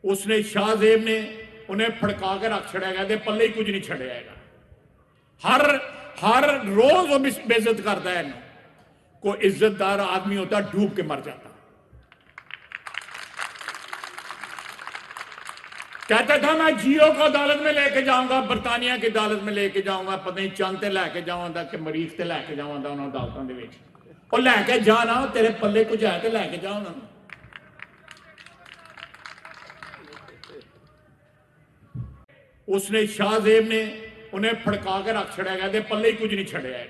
उसने शाहजेब ने उन्हें फड़का के रख छड़िया गया, पल्ले ही कुछ नहीं छड़िया है। हर रोज वो बेइज्जत करता है। कोई इज्जतदार आदमी होता डूब के मर जाता। कहता था मैं जियो को अदालत में लेके जाऊंगा, बरतानिया की अदालत में लेके जाऊंगा, पता नहीं चंद ते लैके जावांगा कि मरीख ते लैके जावांगा उन्होंने अदालतों के विच। और लैके जाना तेरे पल्ले कुछ है तो लैके जा उन्होंने। उसने शाहजेब ने उन्हें फड़का के रख छड़िया गया, पल्ले ही कुछ नहीं छड़िया है।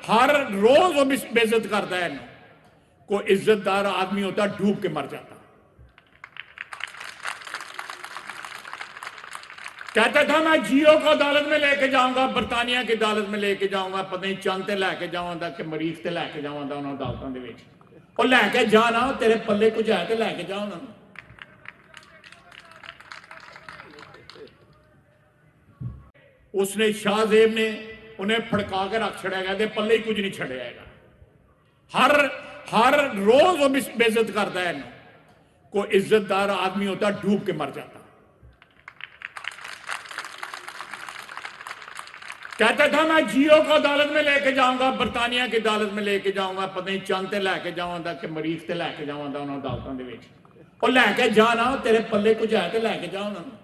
हर रोज वो बेइज्जत करता है। कोई इज्जतदार आदमी होता डूब के मर जाता। कहता था मैं जियो को अदालत में लेके जाऊंगा, बरतानिया की अदालत में लेके जाऊंगा, पता नहीं चंद ते लैके जावांगा कि मरीख ते लैके जावांगा उन्होंने अदालतों के विच। और लैके जाना तेरे पल्ले कुछ है तो लैके जा उन्होंने। उसने शाहजेब ने उन्हें फड़का के रख छड़िया गया, पल्ले ही कुछ नहीं छड़िया है। हर रोज वो बेइज्जत करता है। कोई इज्जतदार आदमी होता डूब के मर जाता। कहता था मैं जियो को अदालत में लेके जाऊंगा, बरतानिया की अदालत में लेके जाऊंगा, पता नहीं चंद ते लैके जावांगा कि मरीख ते लैके जावांगा उन्होंने अदालतों के विच। और लैके जाना तेरे पल्ले कुछ है तो लैके जा उन्होंने।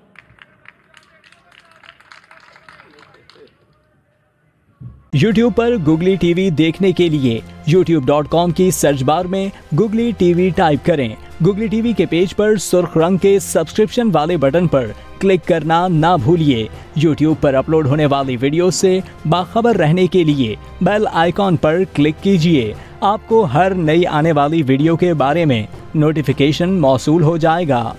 YouTube पर गुगली टीवी देखने के लिए youtube.com की सर्च बार में गुगली टीवी टाइप करें। गुगली टीवी के पेज पर सुर्ख रंग के सब्सक्रिप्शन वाले बटन पर क्लिक करना ना भूलिए। YouTube पर अपलोड होने वाली वीडियो से बाखबर रहने के लिए बेल आइकॉन पर क्लिक कीजिए। आपको हर नई आने वाली वीडियो के बारे में नोटिफिकेशन मौसूल हो जाएगा।